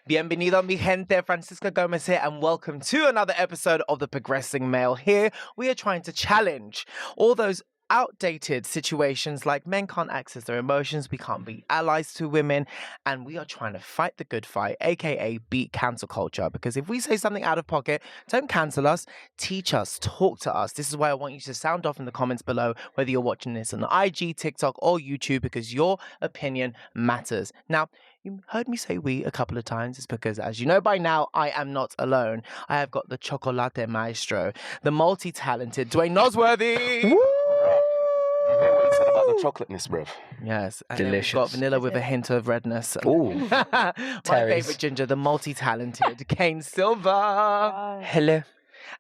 Bienvenido, mi gente. Francisca Gomez here, and welcome to another episode of The Progressing Male. Here, we are trying to challenge all those outdated situations like men can't access their emotions, we can't be allies to women, and we are trying to fight the good fight, aka beat cancel culture. Because if we say something out of pocket, don't cancel us, teach us, talk to us. This is why I want you to sound off in the comments below, whether you're watching this on IG, TikTok, or YouTube, because your opinion matters. Now, you heard me say we a couple of times. It's because, as you know by now, I am not alone. I have got the chocolate maestro, the multi-talented Dwayne Nosworthy. Woo! You hear what you said about the chocolateness, bruv? Yes, and Delicious. then we've got vanilla with a hint of redness. Ooh. My Terry's. favorite ginger, the multi-talented Kane Silver. Hello.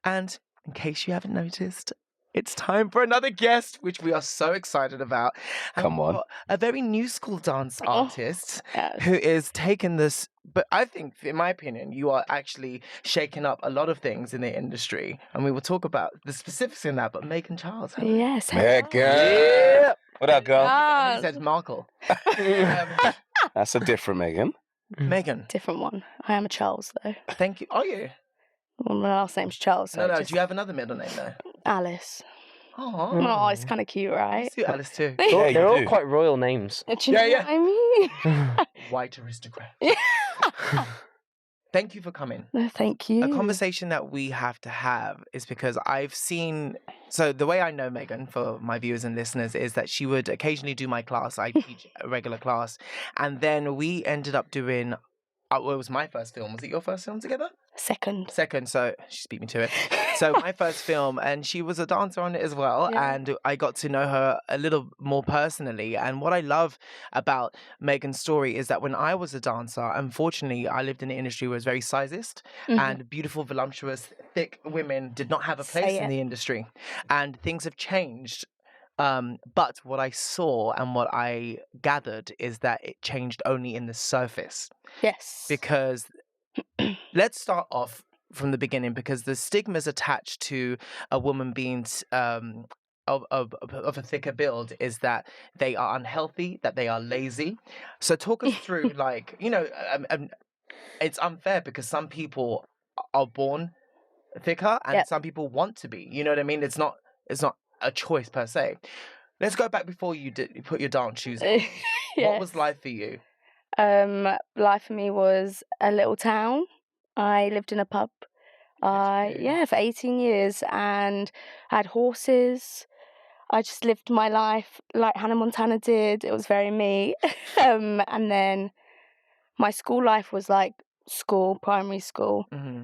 And in case you haven't noticed, it's time for another guest, which we are so excited about. And Come we've on. got a very new school dance artist Yes. who is taking this. But I think, in my opinion, you are actually shaking up a lot of things in the industry. And we will talk about the specifics in that. But Megan Charles. Hello. Yes. Megan. Yeah. What up, girl? He says Markle. That's a different Megan. Megan, Different one. I am a Charles, though. thank you. Are you? Well, my last name's Charles. So No, just do you have another middle name though? Alice. Oh, Oh, it's kind of cute, right? do Alice too. Yeah, They're all do. quite royal names. Do you know Yeah, what I mean? White aristocrat. Thank you for coming. No, thank you. A conversation that we have to have is because I've seen. So the way I know Megan, for my viewers and listeners, is that she would occasionally do my class. I teach a regular class, and then we ended up doing. Well, it was my first film. Was it your first film together? Second. Second, so she beat me to it. So my first film, and she was a dancer on it as well, Yeah. and I got to know her a little more personally. And what I love about Megan's story is that when I was a dancer, unfortunately, I lived in an industry where it was very sizist, Mhm. and beautiful, voluptuous, thick women did not have a place Say in it. the industry, and things have changed. But what I saw and what I gathered is that it changed only in the surface. Yes. Because let's start off from the beginning, because the stigmas attached to a woman being of a thicker build is that they are unhealthy, that they are lazy. So talk us through, like, it's unfair because some people are born thicker and Yep. some people want to be. You know what I mean? It's not a choice per se. Let's go back before you put your dance shoes on. What was Yes. life for you? Life for me was a little town. I lived in a pub. you. For 18 years, and I had horses. I just lived my life like Hannah Montana did. It was very me. And then my school life was like primary school. Mm-hmm.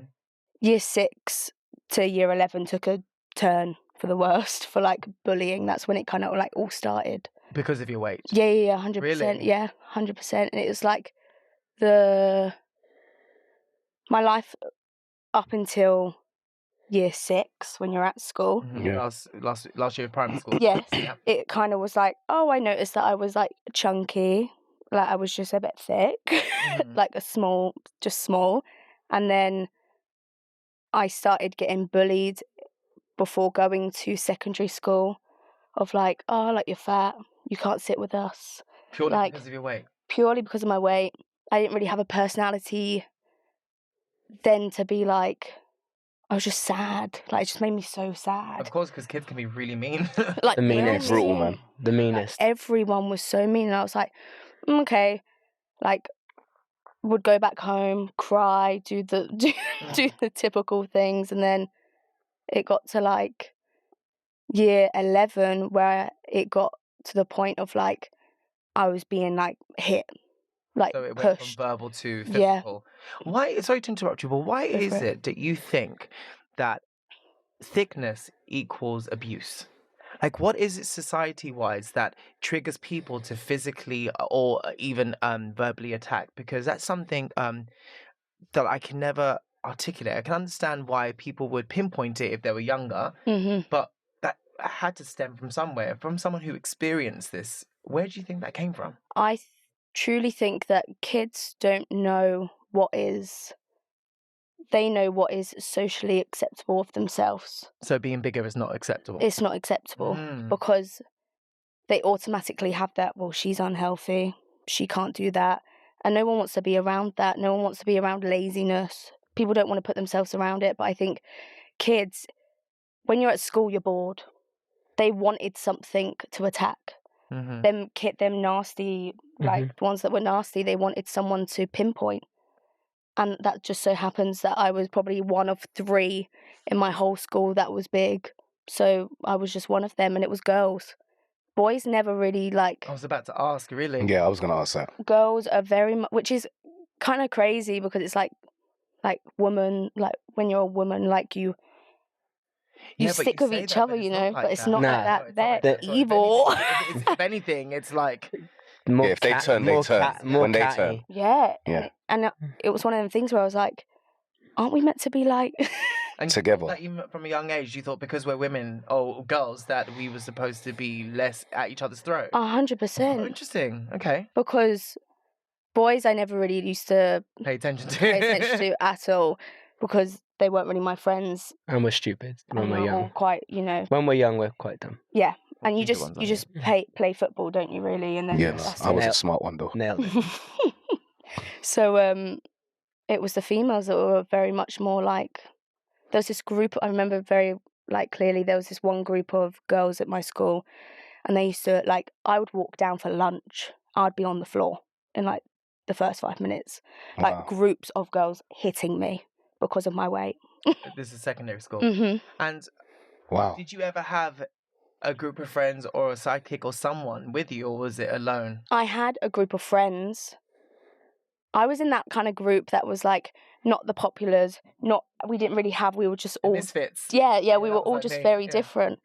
Year 6 to year 11 took a turn for the worst for like bullying. That's when it kind of like all started. Because of your weight? Yeah, 100%. Really? Yeah, 100%. And it was like my life up until year 6 when you're at school. Mhm. Yeah. Last year of primary school. Yes, Yeah. it kind of was like, I noticed that I was like chunky, like I was just a bit thick, Mhm. like just small. And then I started getting bullied before going to secondary school of like, like you're fat, you can't sit with us. Purely like- because of your weight. Purely because of my weight. I didn't really have a personality then to be like, I was just sad. Like, it just made me so sad. Of course, because kids can be really mean. Like, The meanest. Brutal, man. The meanest. Everyone was so mean, and I was like, okay, like, would go back home, cry, do the typical things, and then it got to like year 11 where it got to the point of like I was being like hit, like So it went pushed. from verbal to Yeah. physical. Why? Sorry to interrupt you, but why Go for is it. it that you think that thickness equals abuse? Like, what is it society-wise that triggers people to physically or even verbally attack? Because that's something that I can never articulate. I can understand why people would pinpoint it if they were younger, hmm but that had to stem from somewhere, from someone who experienced this. Where do you think that came from? I truly think that kids don't know they know what is socially acceptable of themselves. So being bigger is not acceptable. It's not acceptable Mm. because they automatically have that, well, she's unhealthy, she can't do that. And no one wants to be around that. No one wants to be around laziness. People don't want to put themselves around it. But I think kids, when you're at school, you're bored. They wanted something to attack. Mm-hmm. Them nasty, like the ones that were nasty, they wanted someone to pinpoint. And that just so happens that I was probably one of 3 in my whole school that was big. So I was just one of them, and it was girls. Boys never really like. I was about to ask, really. Yeah, I was going to ask that. Girls are very much, which is kind of crazy because it's like woman, like when you're a woman, like you stick with each other, you know. But it's not like that. They're evil. If anything, it's like If they turn, they turn. When they turn. Yeah. And it was one of them things where I was like, aren't we meant to be like together? Like even from a young age, you thought because we're women or girls that we were supposed to be less at each other's throat? 100%. Oh, interesting. Okay. Because boys, I never really used to pay attention to at all because they weren't really my friends. And we're stupid when we're young. Quite, you know. When we're young, we're quite dumb. Yeah. And you just play football, don't you, really? And then yes, I was a smart one, though. Nailed it. So it was the females that were very much more like... There was this group, I remember very clearly, there was this one group of girls at my school, and they used to, I would walk down for lunch, I'd be on the floor in, the first 5 minutes. Groups of girls hitting me because of my weight. This is secondary school. Mm-hmm. And wow, did you ever have a group of friends or a sidekick or someone with you, or was it alone? I had a group of friends. I was in that kind of group that was not the populars, we didn't really have, we were just all... Misfits. Yeah, we were all just very different.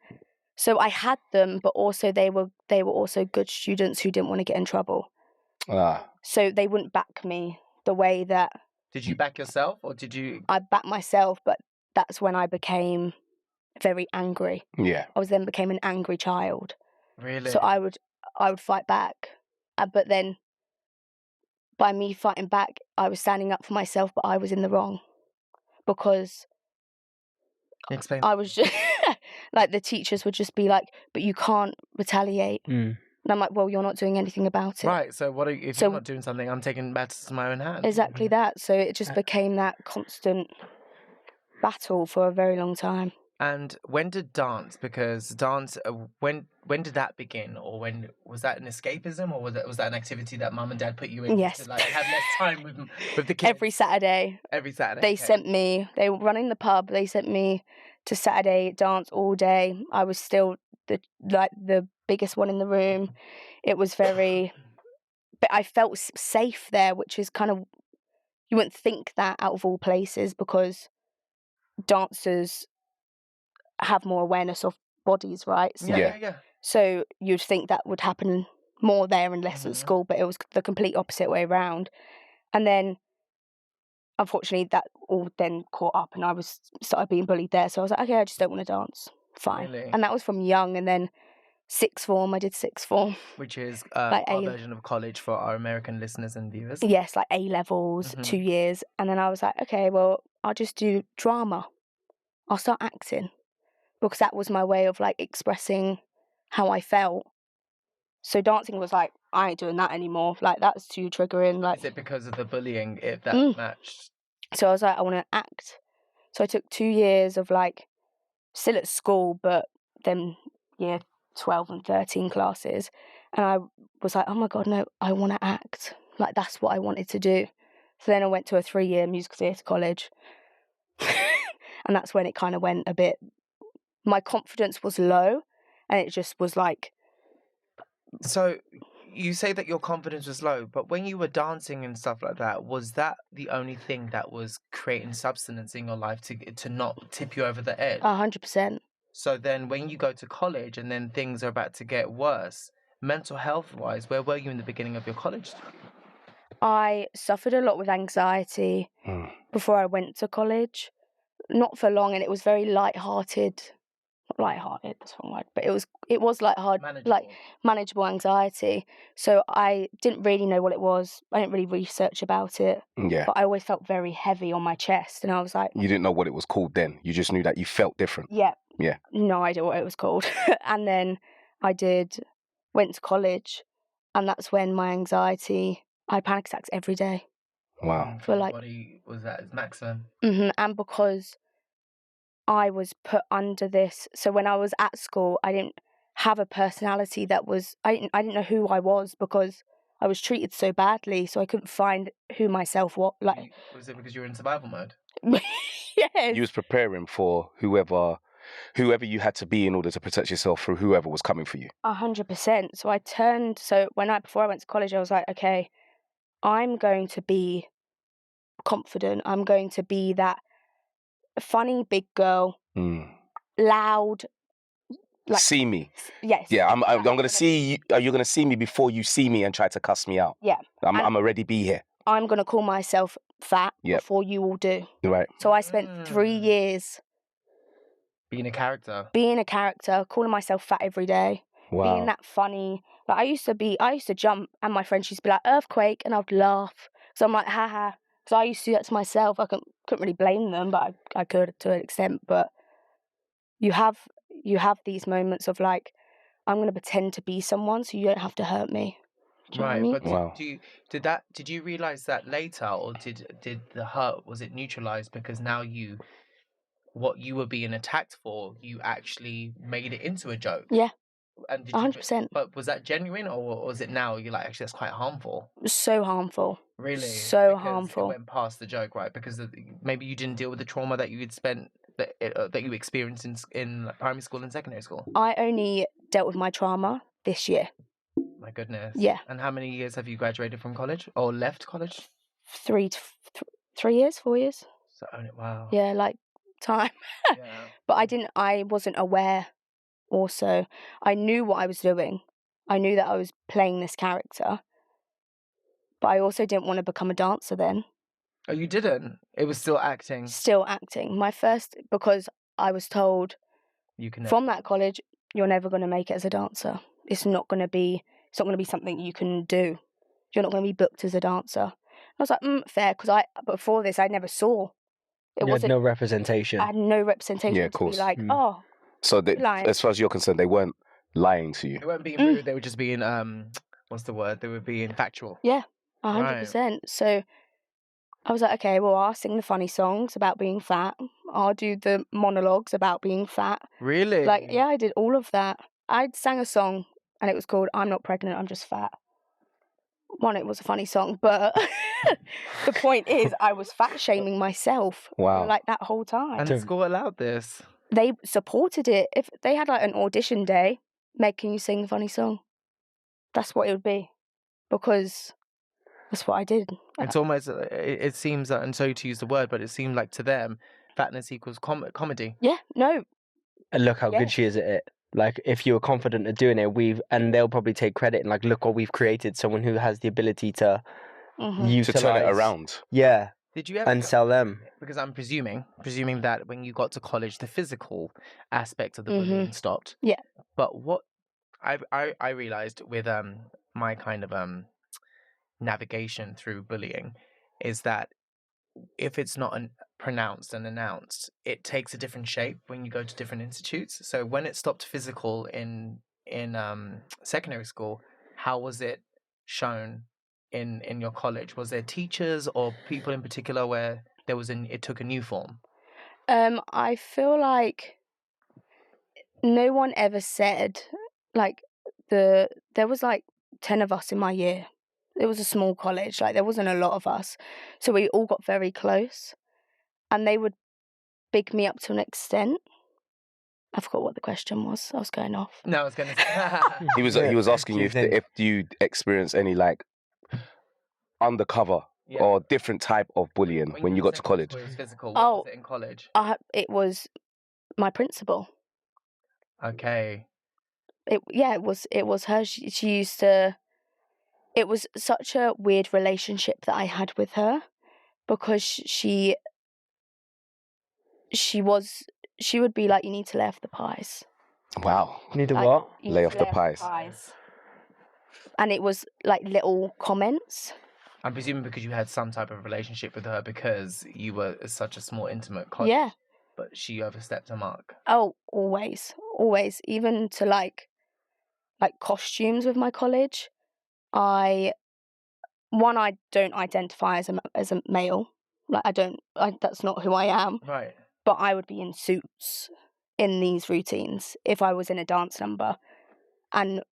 So I had them, but also they were also good students who didn't want to get in trouble. So they wouldn't back me the way that... Did you back yourself, or did you... I backed myself, but that's when I became very angry. Yeah. I became an angry child. Really? So I would fight back. But then, by me fighting back, I was standing up for myself, but I was in the wrong. Because Explain. I was just... the teachers would just be like, but you can't retaliate. Mm. And I'm like, well, you're not doing anything about it. Right, so if you're not doing something, I'm taking matters to my own hands. Exactly that. So it just became that constant battle for a very long time. And when did dance, because dance, when did that begin? Or when was that an escapism, or was that an activity that mum and dad put you in yes. to have less time with the kids? Every Saturday. They sent me, they were running the pub, they sent me to Saturday dance all day. I was still the biggest one in the room. It was very, but I felt safe there, which is kind of, you wouldn't think that out of all places, because dancers have more awareness of bodies, right? So, yeah. So you'd think that would happen more there and less at school, but it was the complete opposite way around. And then, unfortunately, that all then caught up, and I started being bullied there. So I was like, okay, I just don't want to dance. Fine. Really? And that was from young, and then sixth form, I did sixth form. Which is our version of college for our American listeners and viewers. Yes, A-levels, 2 years. And then I was like, okay, well, I'll just do drama. I'll start acting. Because that was my way of expressing how I felt. So dancing was I ain't doing that anymore. That's too triggering. Is it because of the bullying that matched? So I was like, I want to act. So I took 2 years of still at school, but then year 12 and 13 classes. And I was like, oh my God, no, I want to act. That's what I wanted to do. So then I went to a 3-year musical theatre college. And that's when it kind of went a bit... My confidence was low, and it just was So you say that your confidence was low, but when you were dancing and stuff like that, was that the only thing that was creating substance in your life to not tip you over the edge? 100%. So then when you go to college and then things are about to get worse, mental health-wise, where were you in the beginning of your college? I suffered a lot with anxiety before I went to college. Not for long, and it was very light-hearted. Not light-hearted, that's the wrong word, but it was light-hearted, manageable anxiety. So I didn't really know what it was. I didn't really research about it. Yeah. But I always felt very heavy on my chest, and I was like... You didn't know what it was called then? You just knew that you felt different? Yeah. Yeah. No idea what it was called. And then went to college, and that's when my anxiety I had panic attacks every day. Wow. For like, body was at its maximum. and because I was put under this, so when I was at school, I didn't have a personality that was. I didn't know who I was because I was treated so badly, so I couldn't find who myself was. Like, Was it because you were in survival mode? yes, You was preparing for whoever you had to be in order to protect yourself from whoever was coming for you. 100%. So I turned. So before I went to college, I was like, okay, I'm going to be confident. I'm going to be that funny big girl, loud. Like, see me. Yes. Yeah, I'm gonna see you. You're gonna see me before you see me and try to cuss me out. Yeah. I'm already be here. I'm gonna call myself fat Yep. before you all do. Right. So I spent 3 years being a character, calling myself fat every day, Wow. being that funny. Like I used to jump, and my friends used to be like earthquake, and I'd laugh. So I'm like, haha. Because I used to do that to myself. I couldn't really blame them, but I could to an extent. But you have these moments of like, I'm gonna pretend to be someone, so you don't have to hurt me. Do you know what I mean? But Wow. did you realize that later, or did the hurt, was it neutralized because now what you were being attacked for, you actually made it into a joke? Yeah. And did 100%. But was that genuine, or was it now you're like, actually that's quite harmful? So harmful. Really? So Because harmful. it went past the joke, right? Because maybe you didn't deal with the trauma that you had spent that you experienced in like, primary school and secondary school. I only dealt with my trauma this year. My goodness. Yeah. And how many years have you graduated from college or left college? 3 years, 4 years. So wow. Yeah, like time. Yeah. But I wasn't aware also. I knew what I was doing. I knew that I was playing this character. But I also didn't want to become a dancer then. Oh, you didn't? It was still acting. Still acting. Because I was told You can from that college, you're never going to make it as a dancer. It's not going to be something you can do. You're not going to be booked as a dancer. I was like, fair, because before this I never saw. You had no representation. I had no representation. Yeah, of course. To be like, So as far as you're concerned, they weren't lying to you. They weren't being rude. They were just being what's the word? They were being factual. Yeah, 100%. So I was like, okay, well, I'll sing the funny songs about being fat. I'll do the monologues about being fat. Really? Like, yeah, I did all of that. I sang a song, and it was called "I'm Not Pregnant, I'm Just Fat." One, it was a funny song, but the point is, I was fat shaming myself. Wow. Like that whole time. And the school allowed this. They supported it. If they had like an audition day, Meg, can you sing a funny song? That's what it would be, because that's what I did. It's almost, it seems, and so to use the word, but it seemed like to them, fatness equals comedy. Yeah, no. And look how good she is at it. Like, if you were confident at doing it, and they'll probably take credit and like, look what we've created. Someone who has the ability to utilize, to turn it around. Yeah. Did you ever and sell them? Because I'm presuming that when you got to college, the physical aspect of the bullying stopped. Yeah. But what I realized with my kind of navigation through bullying is that if it's not pronounced and announced, it takes a different shape when you go to different institutes. So when it stopped physical in secondary school, how was it shown in your college? Was there teachers or people in particular where it took a new form? I feel like no one ever said, like, there was like 10 of us in my year. It was a small college, like there wasn't a lot of us. So we all got very close, and they would big me up to an extent. I forgot what the question was. I was going off. No, I was going to say. He was asking you if you experienced any like undercover or different type of bullying when you got to college. It was physical. What was it in college? It was my principal. Okay. It was her. She used to. It was such a weird relationship that I had with her, because she would be like, you need to lay off the pies. Wow. Need to what? Lay off the pies. And it was like little comments. I'm presuming because you had some type of relationship with her because you were such a small, intimate college. Yeah. But she overstepped her mark. Oh, always. Even to like costumes with my college. one, I don't identify as a male. Like that's not who I am. Right. But I would be in suits in these routines if I was in a dance number, and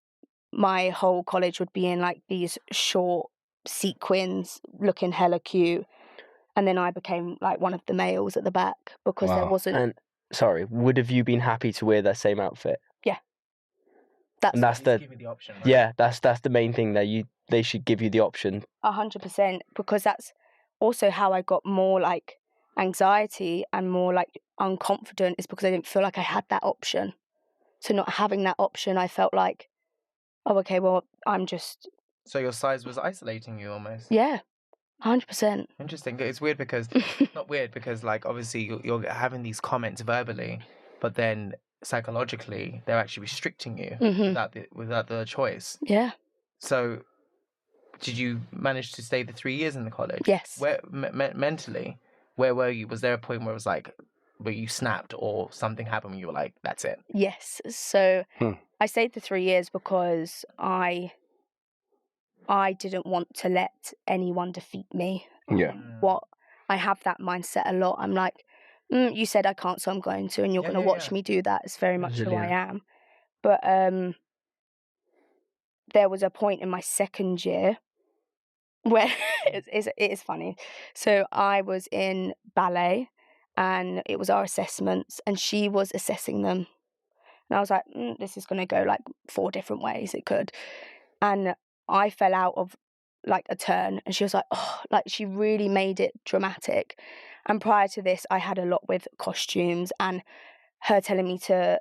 my whole college would be in like these short sequins, looking hella cute. And then I became like one of the males at the back because there wasn't. And sorry, would have you been happy to wear that same outfit? Yeah. That's Give me the option. Right? Yeah, that's the main thing that they should give you the option. 100%, because that's also how I got more like anxiety and more like unconfident, is because I didn't feel like I had that option. So not having that option, I felt like, oh, okay, well, I'm just. So your size was isolating you almost. Yeah. 100%. Interesting. It's weird because not weird because like obviously you're having these comments verbally, but then psychologically they're actually restricting you without the choice. Yeah. So, did you manage to stay the 3 years in the college? Yes. Where mentally, where were you? Was there a point where it was like where you snapped or something happened when you were like, that's it? Yes. So I stayed the 3 years because I didn't want to let anyone defeat me. Yeah. I have that mindset a lot. I'm like, you said I can't, so I'm going to, and you're going to watch me do that. It's very much who I am. But there was a point in my second year where it is funny. So I was in ballet, and it was our assessments, and she was assessing them. And I was like, this is going to go like 4 different ways it could. And I fell out of like a turn, and she was like, oh, like she really made it dramatic. And prior to this, I had a lot with costumes and her telling me to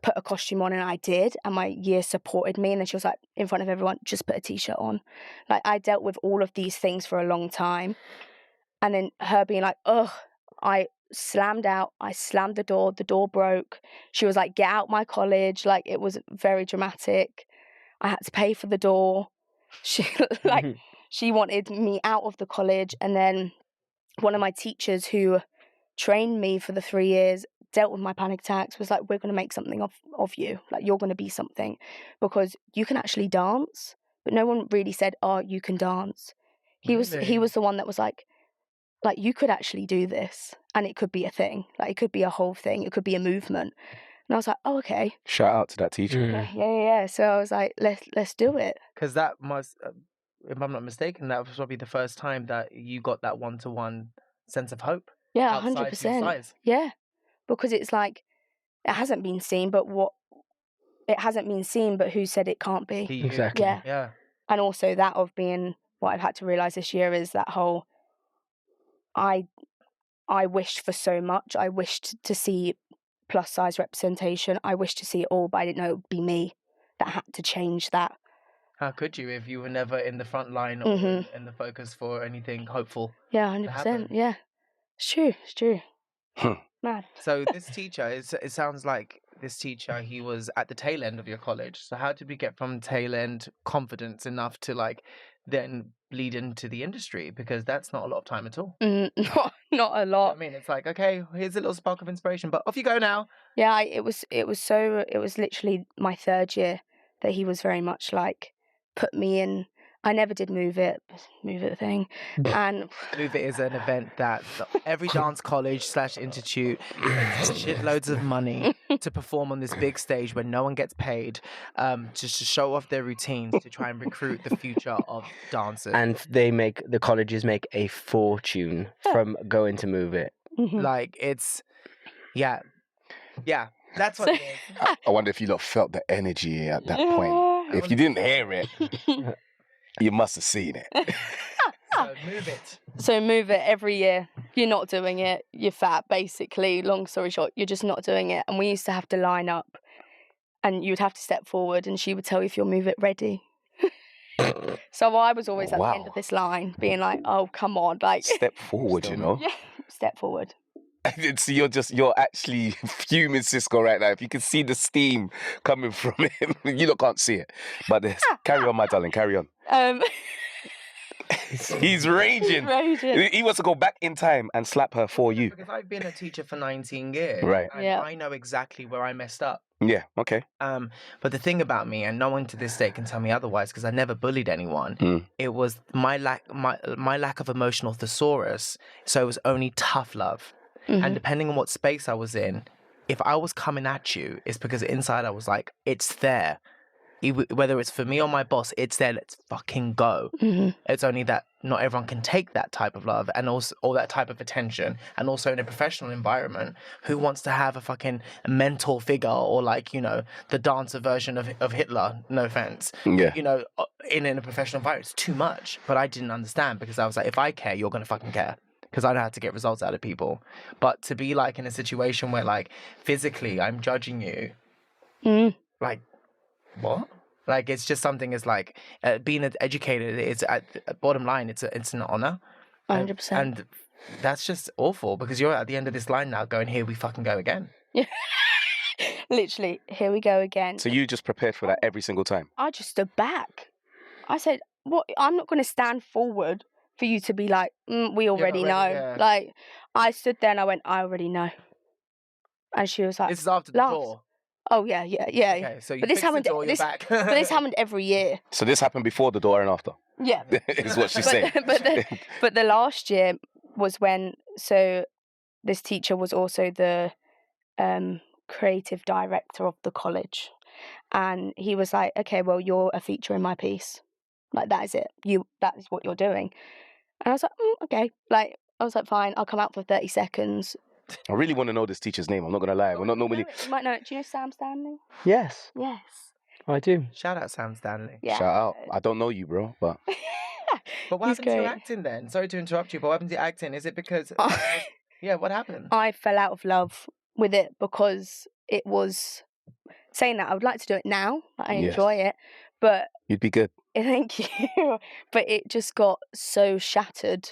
put a costume on, and I did, and my year supported me. And then she was like, in front of everyone, just put a t-shirt on. Like I dealt with all of these things for a long time. And then her being like, I slammed out, I slammed the door broke. She was like, get out my college. Like it was very dramatic. I had to pay for the door. She she wanted me out of the college. And then one of my teachers who trained me for the 3 years, dealt with my panic attacks, was like, we're going to make something of you. Like you're going to be something because you can actually dance. But no one really said, oh, you can dance. He was the one that was like you could actually do this, and it could be a thing. Like it could be a whole thing. It could be a movement. And I was like, oh, okay. Shout out to that teacher. Yeah. So I was like, let's do it. Because that must, if I'm not mistaken, that was probably the first time that you got that one-to-one sense of hope. Yeah, 100%. Yeah, because it's like it hasn't been seen, but who said it can't be? Exactly. Yeah. And also that of being, what I've had to realize this year is that whole. I wished for so much. I wished to see plus size representation. I wished to see it all, but I didn't know it would be me that had to change that. How could you if you were never in the front line or in the focus for anything hopeful? Yeah, 100%. Yeah, it's true. Mad. So this teacher, it sounds like this teacher, he was at the tail end of your college. So how did we get from tail end confidence enough to like then bleed into the industry? Because that's not a lot of time at all. Not a lot. I mean, it's like, okay, here's a little spark of inspiration, but off you go now. Yeah, it was literally my 3rd year that he was very much like put me in. I never did Move It thing. And Move It is an event that every dance college / institute pays shitloads of money to perform on this big stage where no one gets paid, just to show off their routines to try and recruit the future of dancers. And the colleges make a fortune from going to Move It. Like it's, yeah, that's what it is. I wonder if you lot felt the energy at that point. If you didn't hear it, you must have seen it. So Move It every year. You're not doing it. You're fat, basically. Long story short, you're just not doing it. And we used to have to line up, and you'd have to step forward, and she would tell you if you're Move It ready. So I was always at the end of this line, being like, "Oh, come on, like step forward," you know. Yeah, step forward. So you're actually fuming, Cisco, right now. If you can see the steam coming from him, you lot can't see it. But carry on, my darling, carry on. He's raging. He wants to go back in time and slap her for you. Because I've been a teacher for 19 years. Right. And I know exactly where I messed up. Yeah. Okay. But the thing about me, and no one to this day can tell me otherwise, because I never bullied anyone. Mm. It was my lack of emotional thesaurus. So it was only tough love. And depending on what space I was in, if I was coming at you, it's because inside I was like, it's there. Whether it's for me or my boss, it's there. Let's fucking go. It's only that not everyone can take that type of love and also all that type of attention. And also in a professional environment, who wants to have a fucking mentor figure or like, you know, the dancer version of Hitler? No offense. Yeah. You know, in a professional environment, it's too much. But I didn't understand because I was like, if I care, you're gonna fucking care. Because I know how to get results out of people. But to be like in a situation where like physically I'm judging you, like, what? Like, it's just something. Is like being educated. It's at bottom line. It's an honor. 100%. And that's just awful because you're at the end of this line now, going, "Here we fucking go again." Yeah. Literally, here we go again. So you just prepared for that every single time? I just stood back. I said, "What? I'm not going to stand forward for you to be like, we already know." yeah. Like, I stood there and I went, "I already know." And she was like, This is after the laughs. door. "Oh yeah. Okay, so you But this fixed the happened. door, you're back. But this happened every year. So this happened before the door and after? Yeah. Is what she's saying. But the last year was when, so this teacher was also the creative director of the college. And he was like, "Okay, well, you're a feature in my piece. Like, that is it. That is what you're doing." And I was like, "Okay." Like, I was like, "Fine, I'll come out for 30 seconds. I really want to know this teacher's name. I'm not going to lie. We're not normally... You might know it. Do you know Sam Stanley? Yes, Yes. I do. Shout out Sam Stanley. Yeah. Shout out. I don't know you, bro, but... But what He's happened to your great. acting then? Sorry to interrupt you, but what happened to your acting? Is it because... yeah, what happened? I fell out of love with it because it was... Saying that, I would like to do it now. I Yes. enjoy it. But... You'd be good. Thank you. But it just got so shattered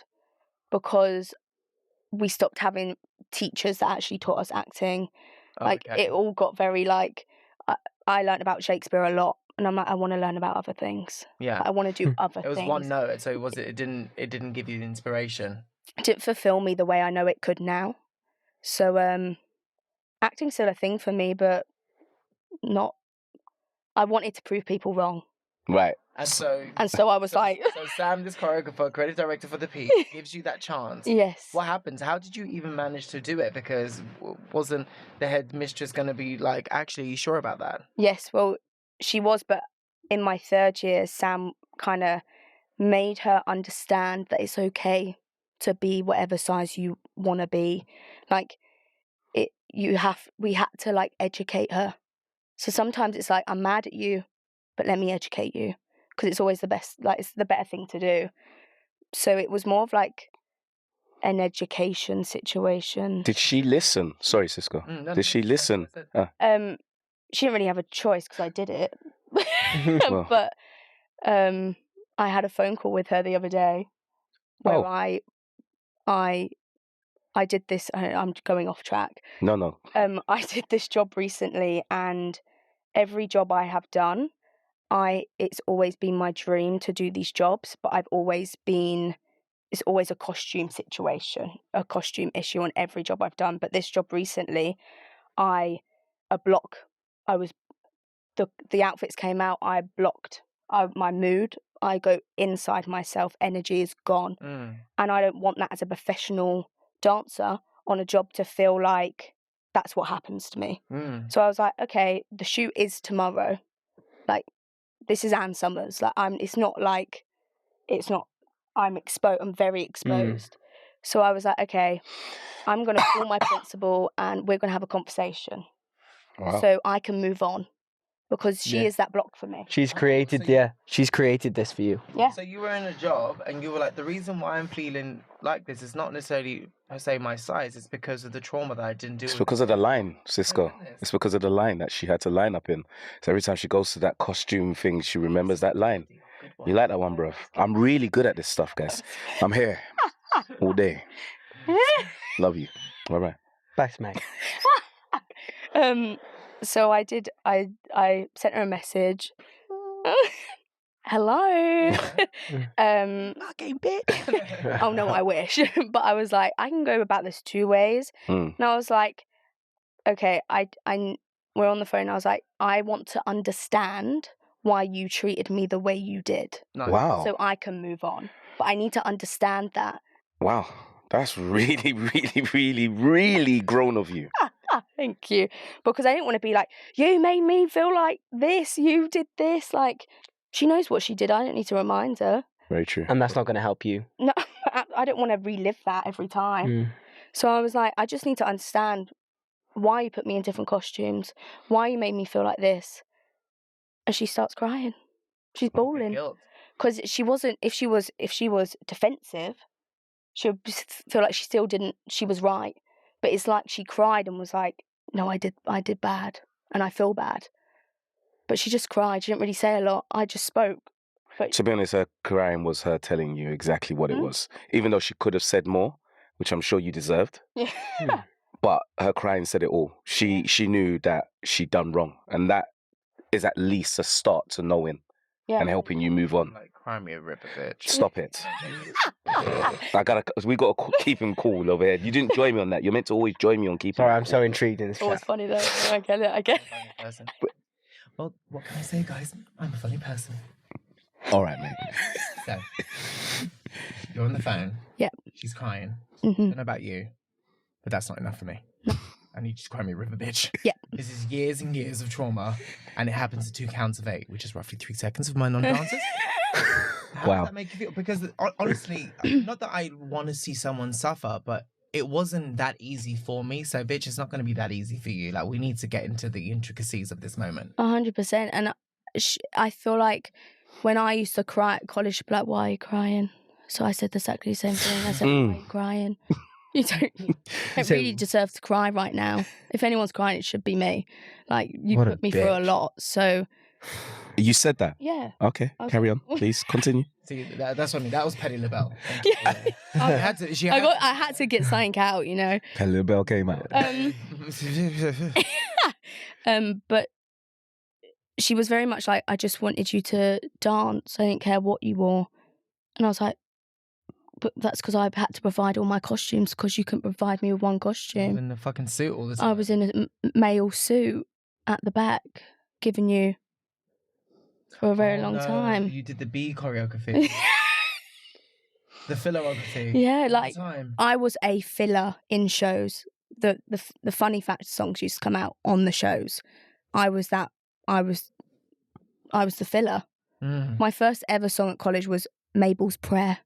because we stopped having teachers that actually taught us acting. Like, Okay. it all got very, like... I learned about Shakespeare a lot. And I'm like, I want to learn about other things. Yeah. I want to do other It was things. one note, so it didn't give you the inspiration. It didn't fulfill me the way I know it could now. So acting's still a thing for me, but not... I wanted to prove people wrong. Right. And so I was like... So Sam, this choreographer, creative director for the piece, gives you that chance. Yes. What happens? How did you even manage to do it? Because wasn't the head mistress going to be like, actually, you sure about that? Yes, well, she was, but in my third year, Sam kind of made her understand that it's okay to be whatever size you want to be. Like, we had to, like, educate her. So sometimes it's like, I'm mad at you, but let me educate you. Because it's always the best, like, it's the better thing to do. So it was more of like an education situation. Did she listen? Sorry, Cisco. Did she listen? She didn't really have a choice because I did it. Well. But I had a phone call with her the other day where Oh. I did this. I'm going off track. No. I did this job recently, and every job I have done, it's always been my dream to do these jobs, but it's always a costume situation, a costume issue on every job I've done. But this job recently, the outfits came out, I blocked my mood. I go inside myself, energy is gone. And I don't want that as a professional dancer on a job to feel like that's what happens to me. So I was like, okay, the shoot is tomorrow. Like, this is Ann Summers. Like, I'm very exposed. So I was like, okay, I'm going to call my principal and we're going to have a conversation. Wow. So I can move on. Because she is that block for me. She's created, she's created this for you. Yeah. So you were in a job and you were like, the reason why I'm feeling like this is not necessarily, per se, my size. It's because of the trauma that I didn't do. It's because of the line, Cisco. It's because of the line that she had to line up in. So every time she goes to that costume thing, she remembers that line. You like that one, bruv? I'm really good at this stuff, guys. I'm here all day. Love you. All right. Thanks, mate. So I sent her a message. Hello. Fucking bitch. Oh no, I wish. But I was like, I can go about this two ways. And I was like, okay, we're on the phone. I was like, I want to understand why you treated me the way you did. No. Wow. So I can move on. But I need to understand that. Wow. That's really, really, really, really grown of you. Thank you. Because I didn't want to be like, you made me feel like this, you did this. Like, she knows what she did. I don't need to remind her. Very true. And that's not going to help you. No, I don't want to relive that every time. So I was like, I just need to understand why you put me in different costumes, why you made me feel like this. And she starts crying. She's bawling. Because she wasn't, if she was defensive, she would feel like she was right. But it's like she cried and was like, no, I did bad and I feel bad. But she just cried. She didn't really say a lot. I just spoke. But To be honest, her crying was her telling you exactly what it was. Even though she could have said more, which I'm sure you deserved. yeah. But her crying said it all. She knew that she'd done wrong. And that is at least a start to knowing and helping you move on. Like, cry me a ripper, bitch. Stop it. We got to keep him cool over here. You didn't join me on that. You're meant to always join me on keeping Sorry, him I'm so intrigued in this Oh, chat. it's funny though. I get it. Well, what can I say, guys? I'm a funny person. All right, mate. So, you're on the phone. Yep. She's crying. Mm-hmm. I don't know about you, but that's not enough for me. I need you to cry me a river, bitch. Yeah. This is years and years of trauma, and it happens to 2 counts of 8, which is roughly 3 seconds of my non-dances. How Wow. does that make you feel? Because honestly, not that I want to see someone suffer, but it wasn't that easy for me. So, bitch, it's not going to be that easy for you. Like, we need to get into the intricacies of this moment. 100%. And I feel like when I used to cry at college, she'd be like, why are you crying? So I said exactly the same thing. I said, why are you crying? You don't really deserve to cry right now. If anyone's crying, it should be me. Like, you What a put me through a bitch. lot. So, You said that? yeah. Okay, carry on. Please, continue. See, that's what I mean. That was Petty LaBelle. Yeah. I had to get something out, you know. Hello Bell came out. But she was very much like, I just wanted you to dance. I didn't care what you wore. And I was like, but that's because I had to provide all my costumes because you couldn't provide me with one costume. in the fucking suit all the time. I was in a male suit at the back, giving you for a very long time. You did the B choreography. The fillerography. Yeah, all the like time. I was a filler in shows. The funny fact songs used to come out on the shows. I was the filler. My first ever song at college was Mabel's Prayer.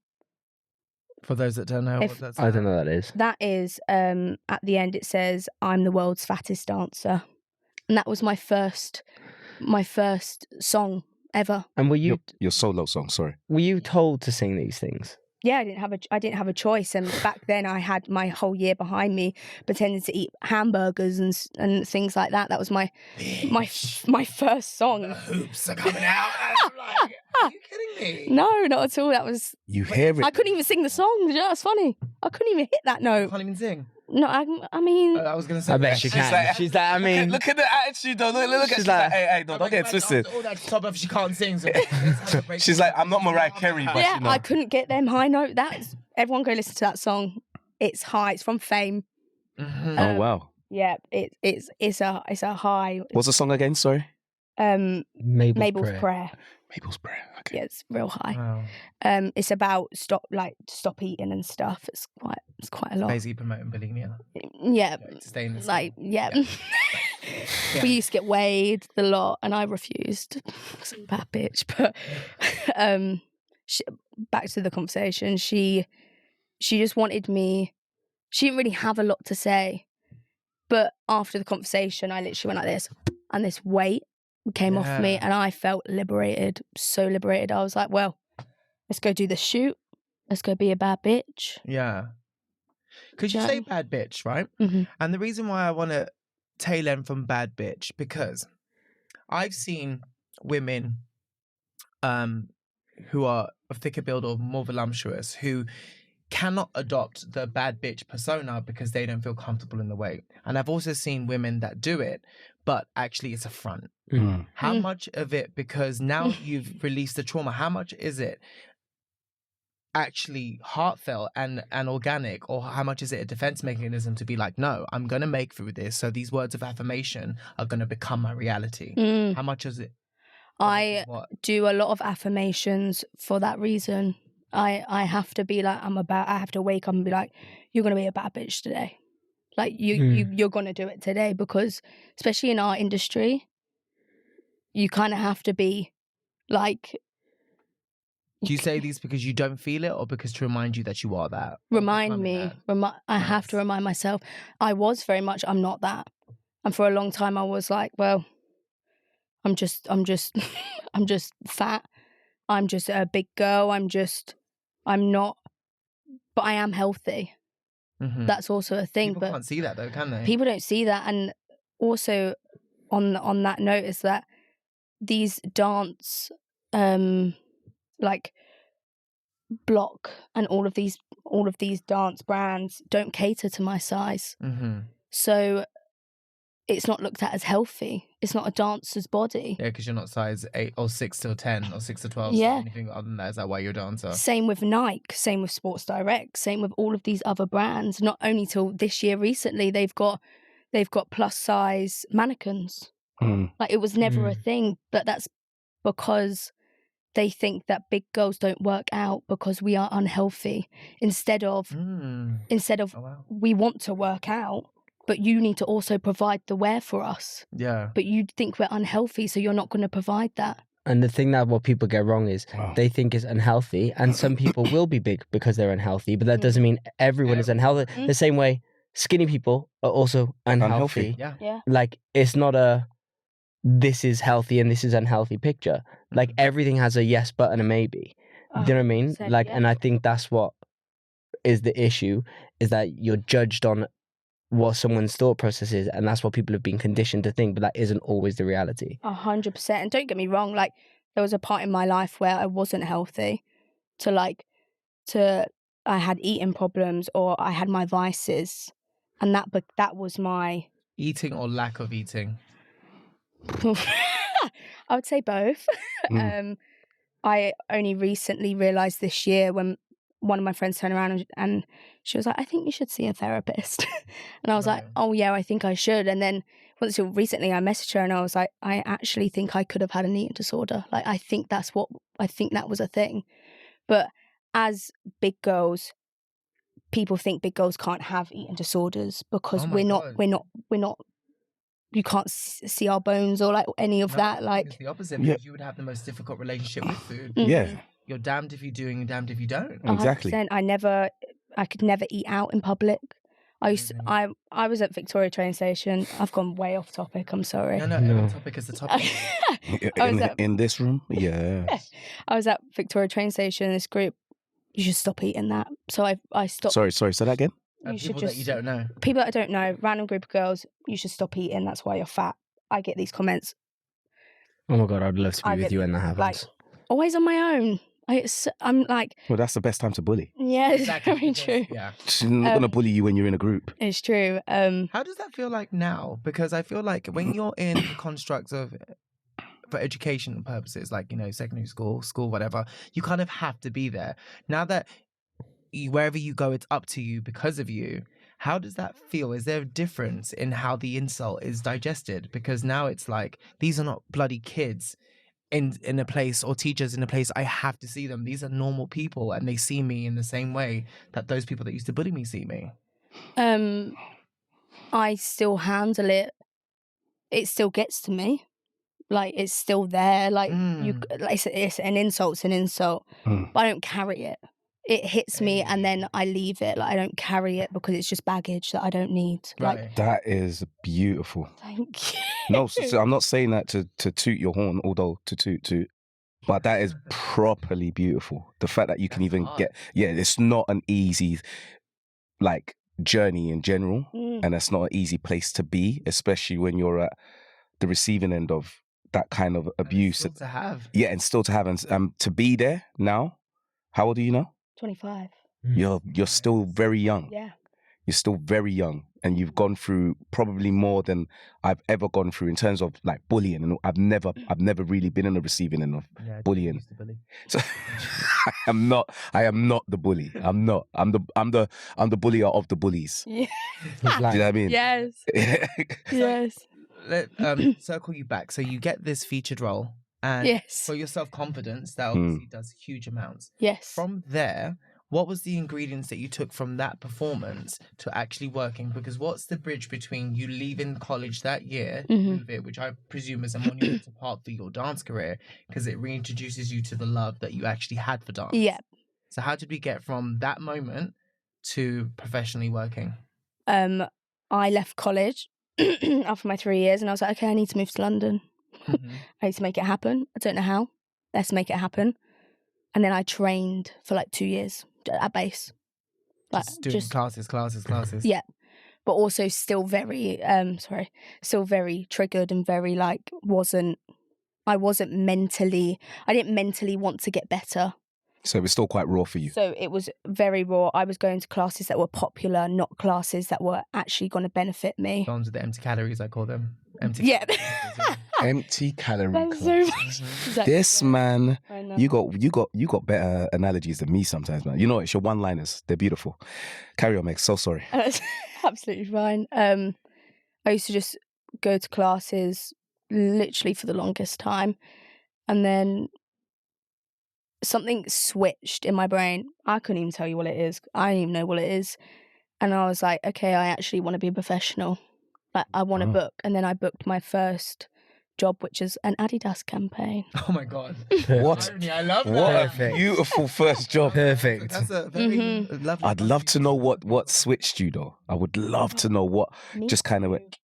For those that don't know what that's I don't know what that is. That is at the end it says I'm the world's fattest dancer. And that was my first song ever. And were you Your solo song, sorry. were you told to sing these things? Yeah, I didn't have a choice, and back then I had my whole year behind me pretending to eat hamburgers and things like that. That was my first song. The hoops are coming out. I'm like, are you kidding me? No, not at all. That was You hear it. I couldn't even sing the song. Yeah, it's funny. I couldn't even hit that I note. can't even sing. No, I mean, I was gonna say. I bet she can. She's like, I mean, Look at the attitude though. Look at She's she's like- like, hey, no, don't get twisted. All that top off, she can't sing. So She's like, I'm not Mariah Carey, but yeah, you know. I couldn't get them high note. Everyone go listen to that song. It's high. It's from Fame. Oh wow. Yeah, it's a high. What's the song again? Sorry. Mabel's Prayer. Mabel's Prayer. Okay. Yeah, it's real high. Wow. It's about stop eating and stuff. It's quite a lot. Basically promoting bulimia. Yeah, To stay in this. yeah. Yeah. We used to get weighed a lot, and I refused. I'm a bad bitch, but back to the conversation. She just wanted me. She didn't really have a lot to say, but after the conversation, I literally went like this, and this weight came off me, and I felt liberated, so liberated. I was like, well, let's go do the shoot. Let's go be a bad bitch. Yeah. Because you Yeah. say bad bitch, right? Mm-hmm. And the reason why I want to tail end from bad bitch, because I've seen women who are of thicker build or more voluptuous who cannot adopt the bad bitch persona because they don't feel comfortable in the weight. And I've also seen women that do it, but actually it's a front. Mm. How much of it, because now you've released the trauma, how much is it actually heartfelt and organic, or how much is it a defense mechanism to be like, no, I'm going to make through this, so these words of affirmation are going to become my reality? How much is it? I do a lot of affirmations for that reason. I have to be like, I have to wake up and be like, you're going to be a bad bitch today. Like, you're going to do it today, because especially in our industry, you kind of have to be like... Do you say these because you don't feel it, or because to remind you that you are that? Remind me. I have to remind myself. I was very much, I'm not that. And for a long time I was like, well, I'm just I'm fat. I'm just a big girl. I'm not, but I am healthy. That's also a thing. People can't see that though, can they? People don't see that. And also on that note is that these dance like Block and all of these dance brands don't cater to my size. So it's not looked at as healthy. It's not a dancer's body. Yeah, because you're not size 8 or 6 to 10 or 6 to 12. Yeah. Anything other than that, is that why you're a dancer? Same with Nike, same with Sports Direct, same with all of these other brands. Not only till this year recently, they've got plus size mannequins. Like, it was never a thing, but that's because they think that big girls don't work out because we are unhealthy. Instead of we want to work out, but you need to also provide the wear for us. Yeah. But you think we're unhealthy, so you're not going to provide that. And the thing that what people get wrong is they think it's unhealthy, and some people will be big because they're unhealthy, but that doesn't mean everyone is unhealthy. The same way skinny people are also unhealthy. Yeah. Like, it's not a this is healthy and this is unhealthy picture. Like, everything has a yes but and a maybe. Do you know what I mean? Like, and I think that's what is the issue, is that you're judged on what someone's thought process is, and that's what people have been conditioned to think, but that isn't always the reality. 100%. And don't get me wrong, like, there was a part in my life where I wasn't healthy, I had eating problems, or I had my vices, and that was my... Eating or lack of eating? I would say both. I only recently realised this year when one of my friends turned around and she was like, I think you should see a therapist. And I was like, oh yeah, I think I should. And then once recently I messaged her and I was like, I actually think I could have had an eating disorder. Like, I think that was a thing. But as big girls, people think big girls can't have eating disorders because we're not, you can't see our bones or like any of that. Like, it's the opposite, because you would have the most difficult relationship with food. Yeah. You're damned if you do and you're damned if you don't. Exactly. 100%. I could never eat out in public. I was at Victoria train station. I've gone way off topic. I'm sorry. No. Every topic is the topic. In this room, yeah. I was at Victoria train station. This group, you should stop eating that. So I stopped. Sorry. Say that again. People that you don't know. People that I don't know, random group of girls, you should stop eating. That's why you're fat. I get these comments. Oh my God, I'd love to be with you when that happens. Like, always on my own. I'm like... Well, that's the best time to bully. Yeah, it's very true. Yeah. She's not going to bully you when you're in a group. It's true. How does that feel like now? Because I feel like when you're in the constructs of... for educational purposes, like, secondary school, whatever, you kind of have to be there. Now that wherever you go, it's up to you because of you. How does that feel? Is there a difference in how the insult is digested? Because now it's like, these are not bloody kids in a place, or teachers in a place. I have to see them. These are normal people, and they see me in the same way that those people that used to bully me see me. I still handle it. It still gets to me. Like, it's still there. Like, it's an insult. But I don't carry it. It hits me and then I leave it. Like, I don't carry it because it's just baggage that I don't need. Right. Like, that is beautiful. Thank you. No, so I'm not saying that to toot your horn, although to toot, but that is properly beautiful. The fact that you can even it's not an easy, like, journey in general, and it's not an easy place to be, especially when you're at the receiving end of that kind of abuse. And still to have. Yeah, and still to have, and to be there now. How old are you now? 25. You're still very young. Yeah. you're still very young, and you've gone through probably more than I've ever gone through in terms of like bullying. And I've never really been in the receiving end of bullying. So I am not the bully. I'm not. I'm the bullier of the bullies. Yeah. Do you know what I mean? Yes. Yes. Let circle you back. So you get this featured role, and Yes. for your self-confidence, that obviously does huge amounts. Yes. From there, what was the ingredients that you took from that performance to actually working? Because what's the bridge between you leaving college that year, Move It, which I presume is a monumental part for your dance career, because it reintroduces you to the love that you actually had for dance. Yeah. So how did we get from that moment to professionally working? I left college after my 3 years, and I was like, okay, I need to move to London. I need to make it happen. I don't know how. Let's make it happen. And then I trained for like 2 years at base. Like, just doing classes. Yeah. But also still very, still very triggered and very like, I didn't mentally want to get better. So it was still quite raw for you. So it was very raw. I was going to classes that were popular, not classes that were actually going to benefit me. The ones with the empty calories, I call them. Yeah. Empty calorie That's classes. so much. Exactly. This man, I know. you got better analogies than me sometimes, man. You know, it's your one-liners. They're beautiful. Carry on, Meg. So sorry. That's absolutely fine. I used to just go to classes literally for the longest time, and then something switched in my brain. I couldn't even tell you what it is. I don't even know what it is. And I was like, okay, I actually want to be a professional. Like, I want to book. And then I booked my first job, which is an Adidas campaign. Oh my God. What? I love that. What a beautiful first job. Perfect. That's a very lovely. I'd love to know what switched you, though. I would love to know what just kind of went.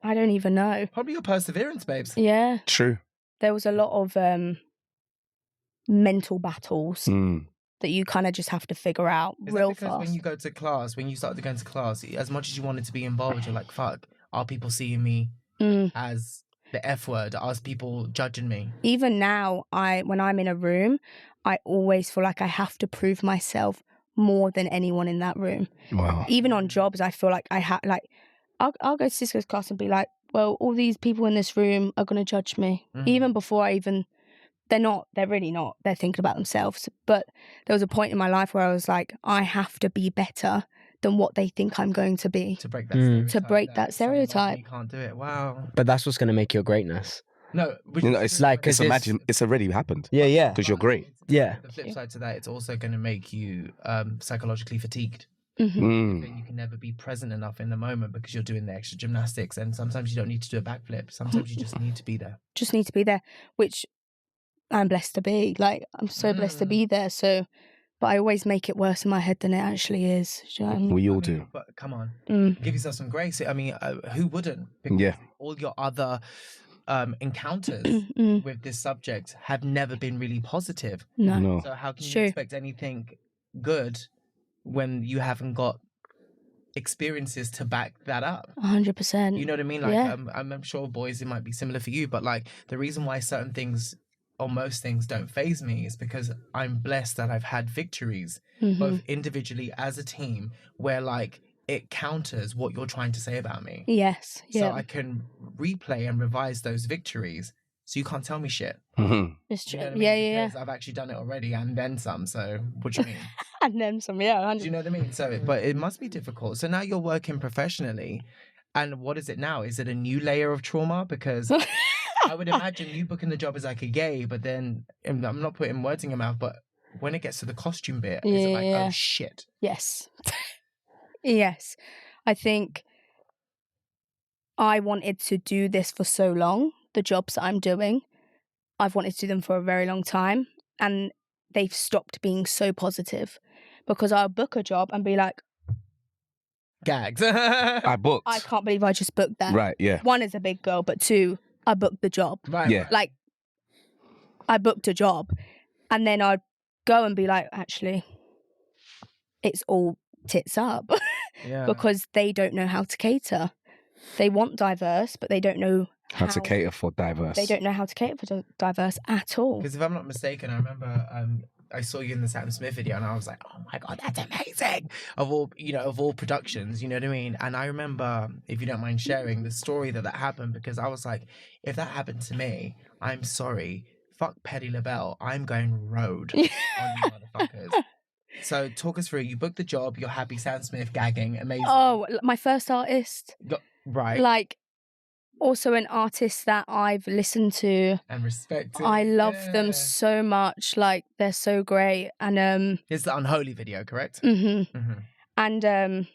I don't even know. Probably your perseverance, babes. Yeah. True. There was a lot of mental battles that you kind of just have to figure out Is real that because fast. when you go to class, when you started going to class, as much as you wanted to be involved, you're like, fuck, are people seeing me as the F word? Are people judging me? Even now, when I'm in a room, I always feel like I have to prove myself more than anyone in that room. Wow. Even on jobs, I feel like I'll go to Cisco's class and be like, well, all these people in this room are going to judge me. Even before they're really not. They're thinking about themselves. But there was a point in my life where I was like, I have to be better than what they think I'm going to be. To break that stereotype. To break that stereotype. You can't do it. Wow. But that's what's going to make your greatness. No, It's like it's already happened. Yeah. Because you're great. Yeah. The flip side to that, it's also going to make you psychologically fatigued. Mm-hmm. You can never be present enough in the moment because you're doing the extra gymnastics, and sometimes you don't need to do a backflip. Sometimes you just need to be there. Just need to be there, which I'm blessed to be. Like, I'm so blessed to be there. So, but I always make it worse in my head than it actually is. Do you know what I mean? We all do. But come on, give yourself some grace. I mean, who wouldn't? Because all your other encounters with this subject have never been really positive. No. So how can you expect anything good when you haven't got experiences to back that up? 100%. You know what I mean? Like, I'm sure, boys, it might be similar for you, but like the reason why certain things or most things don't faze me is because I'm blessed that I've had victories, both individually as a team, where like it counters what you're trying to say about me. Yes. So I can replay and revise those victories. So you can't tell me shit. It's true. You know what I mean? Because I've actually done it already and then some. So what do you mean? And then some, 100%. Do you know what I mean? So, but it must be difficult. So now you're working professionally. And what is it now? Is it a new layer of trauma? Because I would imagine you booking the job as like a gay, but then I'm not putting words in your mouth, but when it gets to the costume bit, is it like, oh shit? Yes. Yes. I think I wanted to do this for so long. The jobs that I'm doing, I've wanted to do them for a very long time, and they've stopped being so positive because I'll book a job and be like, gags. I booked. I can't believe I just booked that. Right, yeah. One, is a big girl, but two, I booked the job. Right. Yeah. Like, I booked a job, and then I'd go and be like, actually, it's all tits up. Because they don't know how to cater. They want diverse, but they don't know how to cater for diverse. They don't know how to cater for diverse at all. Because if I'm not mistaken, I remember I saw you in the Sam Smith video, and I was like, oh my God, that's amazing. Of all productions, you know what I mean? And I remember, if you don't mind sharing, the story that happened, because I was like, if that happened to me, I'm sorry. Fuck Petty LaBelle. I'm going road on you motherfuckers. So talk us through. You booked the job. You're happy. Sam Smith gagging. Amazing. Oh, my first artist. Right. Like, also an artist that I've listened to and respected. I love them so much. Like, they're so great. And it's the Unholy video, correct? Mm-hmm. Mm-hmm. And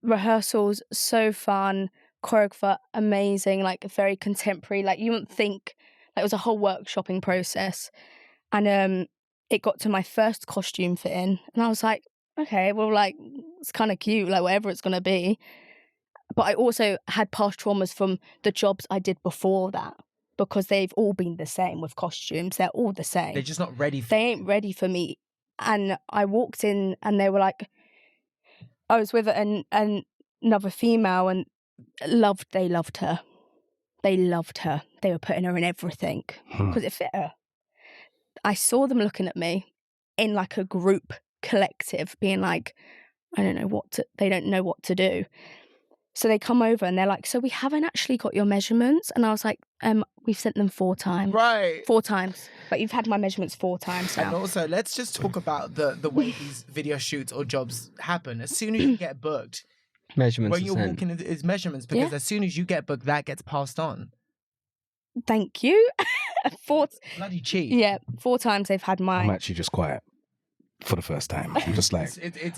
rehearsals so fun. Choreographer amazing. Like, very contemporary. Like, you wouldn't think. Like, it was a whole workshopping process. And it got to my first costume fitting, and I was like, okay, well, like, it's kind of cute, like, whatever it's gonna be. But I also had past traumas from the jobs I did before that, because they've all been the same with costumes. They're all the same. They're just not ready for They ain't ready for me. And I walked in, and they were like, I was with another female, and they loved her. They loved her. They were putting her in everything because it fit her. I saw them looking at me in like a group collective, being like, they don't know what to do. So they come over and they're like, so we haven't actually got your measurements. And I was like, we've sent them 4 times. Right. 4 times. But you've had my measurements 4 times now. And also, let's just talk about the way these video shoots or jobs happen. As soon as you get booked, measurements when you're walking, it's measurements, because as soon as you get booked, that gets passed on. Thank you. 4 bloody cheap. Yeah, 4 times they've had my. I'm actually just quiet for the first time. I'm just like,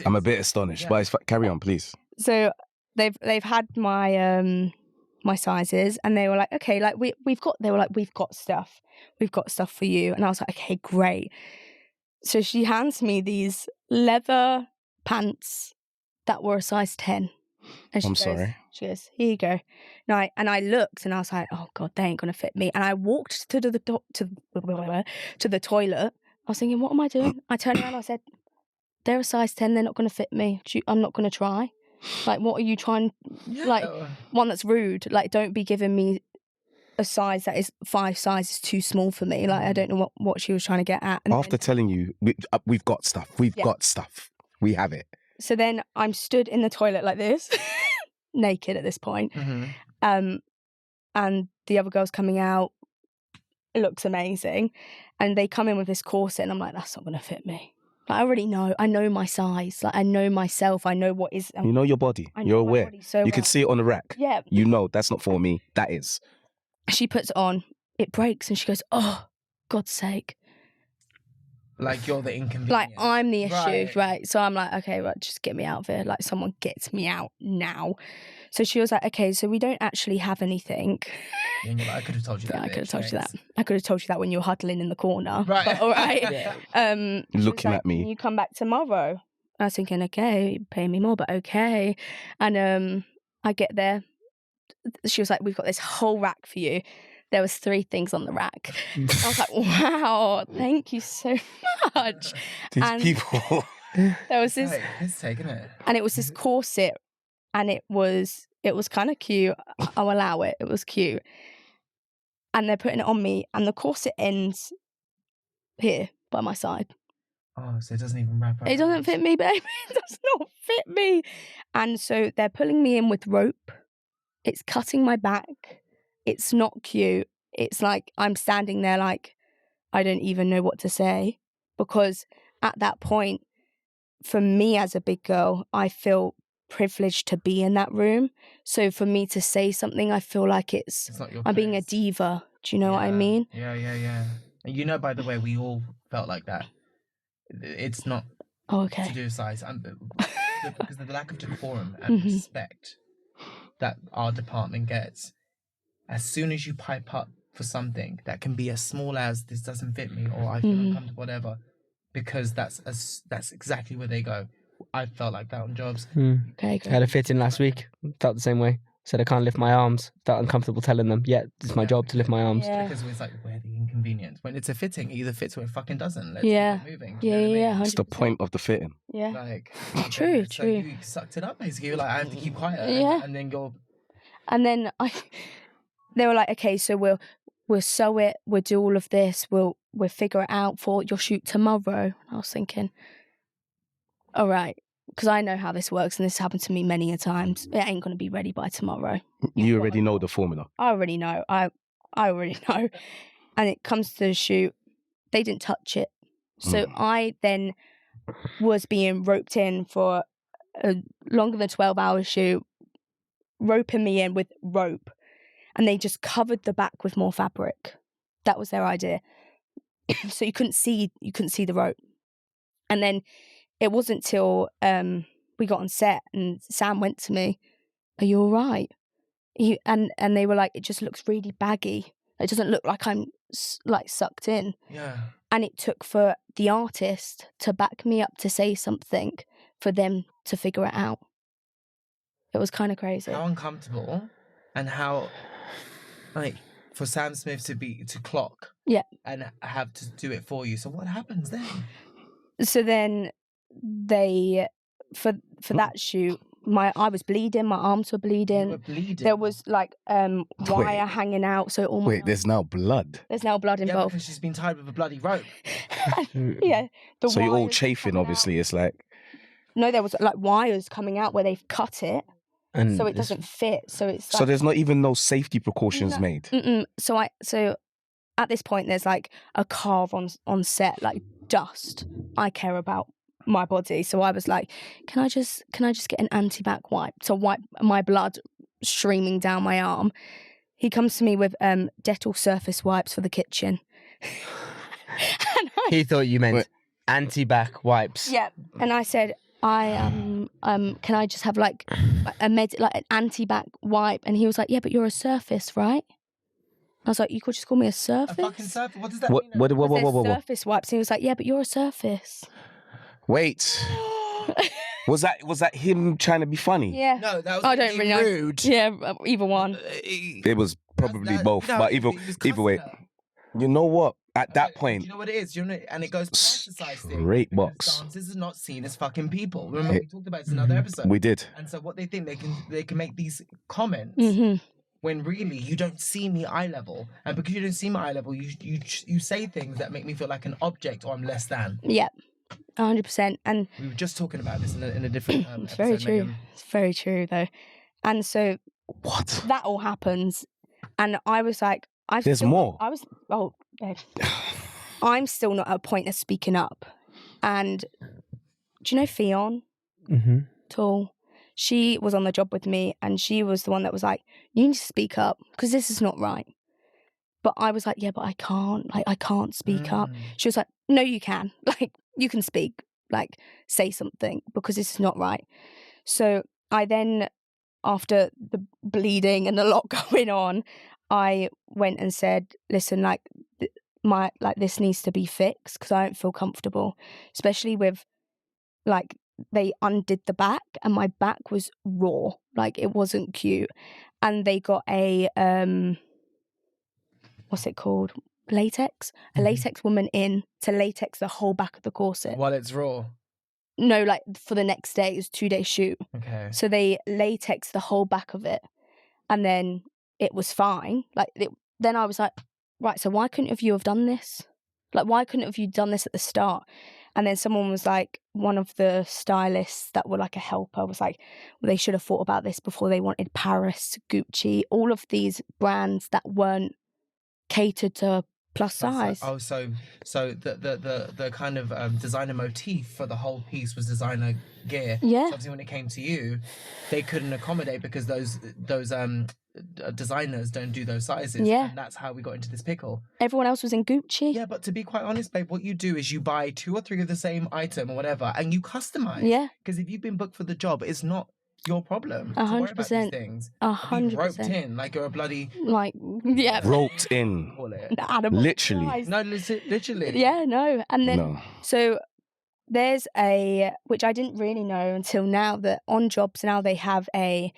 I'm a bit astonished. But carry on, please. So they've had my my sizes, and they were like, okay, like we've got stuff for you, and I was like, okay, great. So she hands me these leather pants that were a size 10. And she sorry. She goes, here you go. And I looked, and I was like, oh God, they ain't gonna fit me. And I walked to the toilet. I was thinking, what am I doing? I turned around, I said, they're a size 10, they're not gonna fit me. I'm not gonna try. Like, what are you trying? Like, one that's rude. Like, don't be giving me a size that is 5 sizes too small for me. Like, I don't know what she was trying to get at. And after telling you, we've got stuff. We've got stuff. We have it. So then I'm stood in the toilet like this, naked at this point. And the other girl's coming out. It looks amazing. And they come in with this corset, and I'm like, that's not going to fit me. Like, I already know. I know my size. Like, I know myself. I know what is. You know your body. You're aware. You can see it on the rack. Yeah. You know that's not for me. That is. She puts it on. It breaks, and she goes, oh, God's sake. Like, you're the inconvenience. Like, I'm the issue, right? So I'm like, okay, right, just get me out of here. Like, someone gets me out now. So she was like, okay, so we don't actually have anything. And you're like, I could have told you that. I could have told you that. I could have told you that when you were huddling in the corner. Right. But, all right. Looking at me. Can you come back tomorrow? I was thinking, okay, pay me more, but okay. And I get there. She was like, we've got this whole rack for you. There was 3 things on the rack. I was like, wow, thank you so much. These people. There was this. It's taking it. And it was this corset, and it was kind of cute. I'll allow it. It was cute. And they're putting it on me, and the corset ends here by my side. Oh, so it doesn't even wrap up. It doesn't fit me, baby. It does not fit me. And so they're pulling me in with rope. It's cutting my back. It's not cute. It's like I'm standing there like I don't even know what to say, because at that point, for me as a big girl, I feel privileged to be in that room. So for me to say something, I feel like it's not your I'm being a place. diva. Do you know what I mean? Yeah. And you know, by the way, we all felt like that. It's not to do with size. Because of the lack of decorum and respect that our department gets. As soon as you pipe up for something that can be as small as this doesn't fit me or I feel uncomfortable, whatever, because that's exactly where they go. I felt like that on jobs. Okay, I had a fit in last week. Felt the same way. Said I can't lift my arms. Felt uncomfortable telling them, it's my job to lift my arms. Yeah. Because it's like, where the inconvenience? When it's a fitting, it either fits or it fucking doesn't. Let's Yeah. keep it moving. Yeah. It's the point of the fitting. Yeah. Like, True. So you sucked it up, basically. You're like, I have to keep quiet. Yeah. And then you're... And then they were like, okay, so we'll sew it, we'll do all of this, we'll figure it out for your shoot tomorrow. And I was thinking, all right, because I know how this works, and this happened to me many a times. It ain't going to be ready by tomorrow. You already know the formula. I already know. I already know. And it comes to the shoot, they didn't touch it. So I then was being roped in for a longer than 12-hour shoot, roping me in with rope. And they just covered the back with more fabric. That was their idea. So you couldn't see the rope. And then it wasn't till we got on set and Sam went to me, "Are you all right?" And they were like, "It just looks really baggy. It doesn't look like I'm like sucked in." Yeah. And it took for the artist to back me up to say something for them to figure it out. It was kind of crazy. How uncomfortable, and how, like, for Sam Smith to clock. Yeah. And have to do it for you. So what happens then? So then they, for that shoot, I was bleeding, my arms were bleeding. You were bleeding. There was like wire hanging out, so all Wait, there's now blood. There's now blood Yeah, involved. because she's been tied with a bloody rope. Yeah. So you're all wires chafing, coming obviously. out. It's like, No, there was like wires coming out where they've cut it, And so it doesn't fit. So it's so like, there's not even no safety precautions No. made. So at this point there's like a car on set, like dust. I care about my body, so I was like, can I just get an anti-bac wipe to wipe my blood streaming down my arm? He comes to me with Dettol surface wipes for the kitchen. he thought you meant anti-back wipes. Yeah, and I said, can I just have like an anti-bac wipe? And he was like, yeah, but you're a surface, right? I was like, you could just call me a A surface. fucking surface? What does that What? mean? What? Surface wipes. And he was like, yeah, but you're a surface. Wait. Was that him trying to be funny? Yeah. No, that was I don't really know. rude. Yeah, either one. It was probably both, no, but he was either cussing way. her. You know what? At that Do point, you know what it is? And it goes past society. straight box. Dancers are not seen as fucking people. Remember, we talked about this in another episode. We did. And so what they think they can make these comments Mm-hmm. when really you don't see me eye level, and because you don't see my eye level, you say things that make me feel like an object or I'm less than. Yeah, 100%. And We were just talking about this in a different it's episode. very true. Megan. It's very true, though. And so What? that all happens, and I was like, There's more. I was, oh, babe. I'm still not at a point of speaking up. And do you know Fionn? Mm-hmm. Tall. She was on the job with me, and she was the one that was like, you need to speak up because this is not right. But I was like, yeah, but I can't. Like, I can't speak up. She was like, no, you can. Like, you can speak. Like, say something because this is not right. So I then, after the bleeding and a lot going on, I went and said, listen, like, this needs to be fixed because I don't feel comfortable, especially with, like, they undid the back and my back was raw, like it wasn't cute, and they got a what's it called, latex, a latex woman in to latex the whole back of the corset. While it's raw. No, like for the next day, it was 2-day shoot, Okay. so they latex the whole back of it, and then it was fine. Then I was like, right, so why couldn't you have done this? Like, why couldn't have you done this at the start? And then someone was like, one of the stylists that were like a helper was like, well, they should have thought about this before they wanted Paris, Gucci, all of these brands that weren't catered to plus size. So the kind of designer motif for the whole piece was designer gear. Yeah. So obviously when it came to you, they couldn't accommodate because those designers don't do those sizes. Yeah. And that's how we got into this pickle. Everyone else was in Gucci. Yeah, but to be quite honest, babe, what you do is you buy 2 or 3 of the same item or whatever, and you customize. Yeah. Because if you've been booked for the job, it's not your problem to worry about these 100%. things. 100%. Be roped in like you're a bloody Like, yeah. Roped in. call it. The animal Literally. size. No, literally. Yeah, no. And then, No. so there's which I didn't really know until now, that on jobs now they have a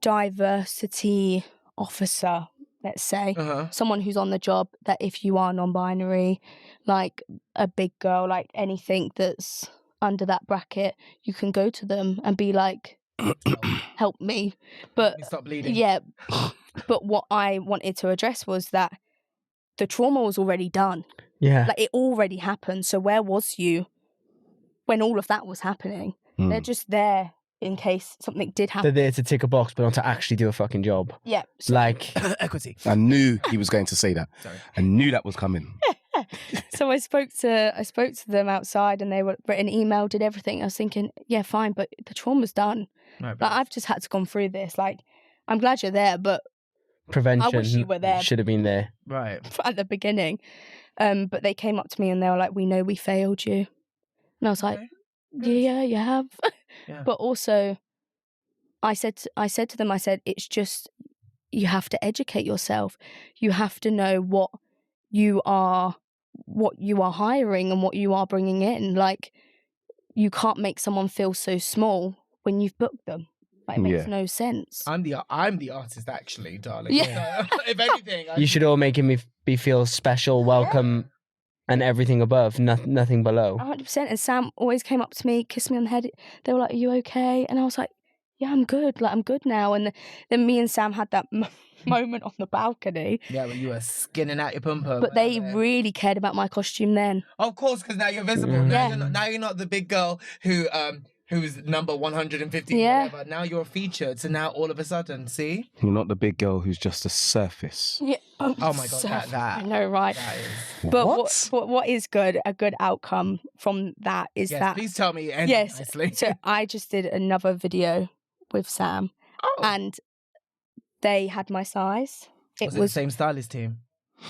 diversity officer, let's say. Uh-huh. Someone who's on the job that if you are non-binary, like a big girl, like anything that's under that bracket, you can go to them and be like, help me. But Let me stop bleeding. yeah, but what I wanted to address was that the trauma was already done. Yeah. Like, it already happened. So where was you when all of that was happening? They're just there in case something did happen. They're there to tick a box, but not to actually do a fucking job. Yeah. So, Like, Equity. I knew he was going to say that. Sorry. I knew that was coming. so I spoke to them outside, and they were written email, did everything. I was thinking, yeah, fine, but the trauma's done. Right, Like, I've just had to gone through this. Like, I'm glad you're there, but prevention I wish you were there should have been there. right. at the beginning. But they came up to me and they were like, "We know we failed you," and I was like, Okay. "Yeah, you have." Yeah. But also, I said to them, it's just, you have to educate yourself. You have to know what you are hiring and what you are bringing in. Like, you can't make someone feel so small when you've booked them. Like, it makes no sense. I'm the artist, actually, darling. Yeah. So, if anything, You should all make me feel special, welcome, and everything above, nothing below. 100%. And Sam always came up to me, kissed me on the head. They were like, "Are you okay?" And I was like, "Yeah, I'm good. Like, I'm good now." And then me and Sam had that moment on the balcony. Yeah, but you were skinning out your pum-pum. But they really cared about my costume then. Of course, because now you're visible. Yeah. Now you're not the big girl who's number 150, Yeah. whatever. Now you're featured. So now all of a sudden, see? You're not the big girl who's just a surface. Yeah. Oh my God, that. I know, right? That is... But What? what is good, a good outcome from that is Yes, that. please tell me. And Yes. nicely. So I just did another video with Sam, and they had my size. Was it the same stylist team?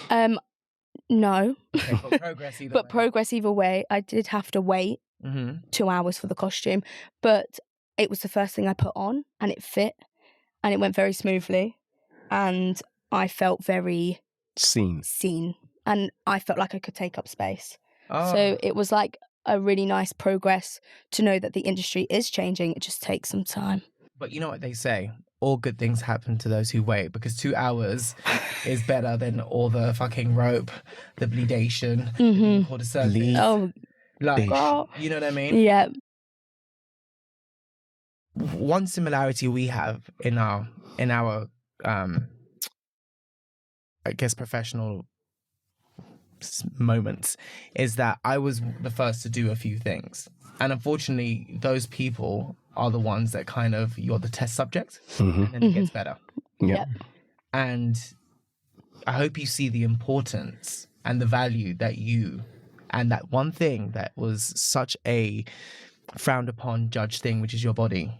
No. Okay, but progress either But way. progress either way. I did have to wait 2 hours for the costume, but it was the first thing I put on, and it fit, and it went very smoothly, and I felt very seen, and I felt like I could take up space. Oh. So it was like a really nice progress to know that the industry is changing. It just takes some time. But you know what they say? All good things happen to those who wait, because 2 hours is better than all the fucking rope, the bleedation, being called a surface. Oh, Like, girl. you know what I mean? Yeah. One similarity we have in our I guess professional moments is that I was the first to do a few things, and unfortunately those people are the ones that kind of, you're the test subject, and then it gets better. Yep. And I hope you see the importance and the value that you, and that one thing that was such a frowned upon, judged thing, which is your body.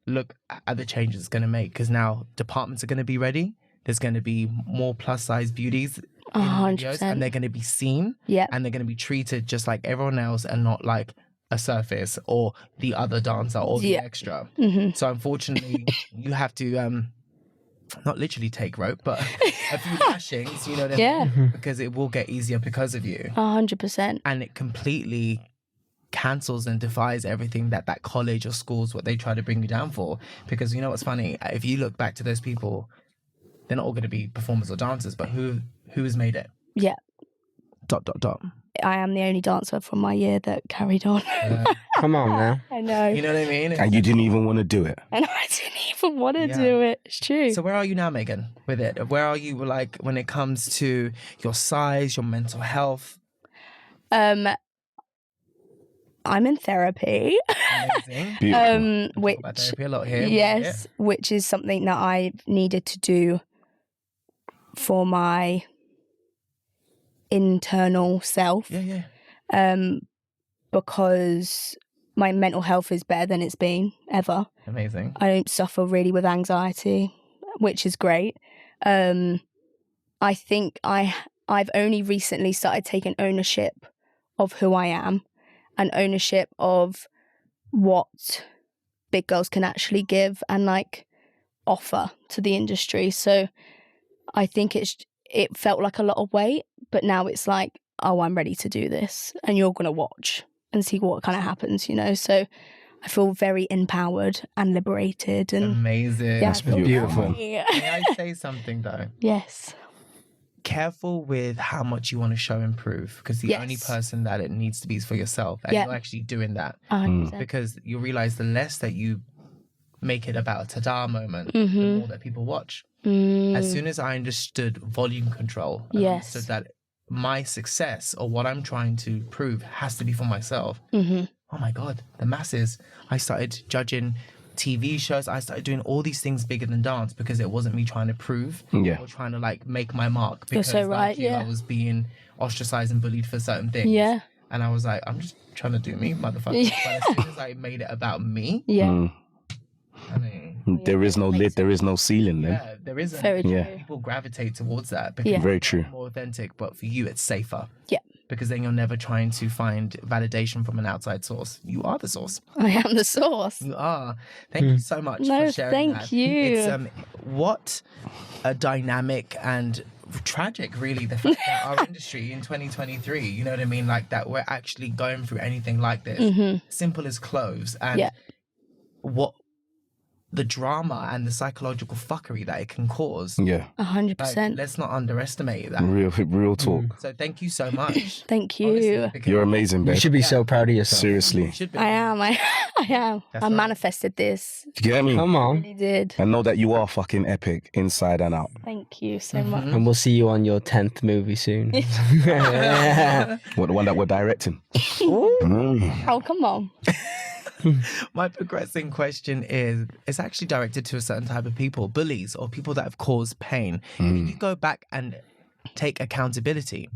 Look at the changes it's going to make, because now departments are going to be ready. There's going to be more plus size beauties in videos, 100%. and they're going to be seen, Yep. and they're going to be treated just like everyone else, and not like a surface or the other dancer or the extra. So unfortunately, you have to not literally take rope, but a few lashings, you know what I mean? Because it will get easier because of you. 100%. And it completely cancels and defies everything that college or schools, what they try to bring you down for. Because you know what's funny? If you look back to those people, they're not all going to be performers or dancers, but who has made it? Yeah. ... I am the only dancer from my year that carried on. Come on now. I know. You know what I mean? And you didn't even want to do it. And I didn't even want to do it. It's true. So where are you now, Megan, with it? Where are you, like, when it comes to your size, your mental health? I'm in therapy. Amazing. Beautiful. Which, Talk about therapy a lot here. yes, which is something that I needed to do for my internal self. Yeah. Because my mental health is better than it's been ever. Amazing. I don't suffer really with anxiety, which is great. I think I've only recently started taking ownership of who I am and ownership of what big girls can actually give and like offer to the industry. So I think it felt like a lot of weight, but now it's like, oh, I'm ready to do this, and you're gonna watch and see what kind of happens, you know. So I feel very empowered and liberated, and Amazing. yeah, That's I feel beautiful. great. May I say something though? Yes. Careful with how much you want to show and prove, because the only Yes. person that it needs to be is for yourself, and Yeah. you're actually doing that. 100%. Because you realize the less that you make it about a ta-da moment, the more that people watch. As soon as I understood volume control, I understood that my success or what I'm trying to prove has to be for myself. Oh my God, the masses. I started judging TV shows. I started doing all these things bigger than dance because it wasn't me trying to prove or trying to like make my mark. Because You're so right, I was being ostracized and bullied for certain things. Yeah. And I was like, I'm just trying to do me, motherfucker. But as soon as I made it about me, I mean, there is no lid, there is no ceiling then. yeah, there isn't. Very true. People gravitate towards that because Very true. it's more authentic, but for you, it's safer. Yeah. Because then you're never trying to find validation from an outside source. You are the source. I am the source. You are. Thank you so much for sharing that. Thank you. It's what a dynamic and tragic, really, the fact that our industry in 2023, you know what I mean, like that we're actually going through anything like this. Simple as clothes, and what the drama and the psychological fuckery that it can cause. 100%. Let's not underestimate that. Real talk. So thank you so much. Thank you. Honestly, because You're amazing, babe. You should be so proud of yourself. Seriously. you should be. I am. I am. That's I right. manifested this. Do you get me? Come I on. really did. And know that you are fucking epic inside and out. Thank you so much. And we'll see you on your 10th movie soon. What, the one that we're directing? Oh, come on. My progressing question is, it's actually directed to a certain type of people, bullies or people that have caused pain. If you go back and take accountability,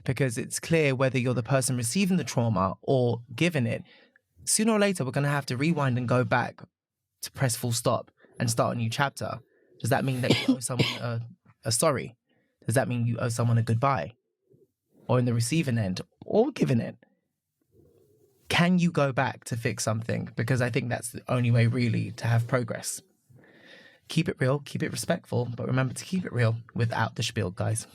because it's clear whether you're the person receiving the trauma or giving it, sooner or later we're going to have to rewind and go back to press full stop and start a new chapter. Does that mean that you owe someone a sorry? Does that mean you owe someone a goodbye? Or in the receiving end, or giving it? Can you go back to fix something? Because I think that's the only way really to have progress. Keep it real, keep it respectful, but remember to keep it real without the spiel, guys.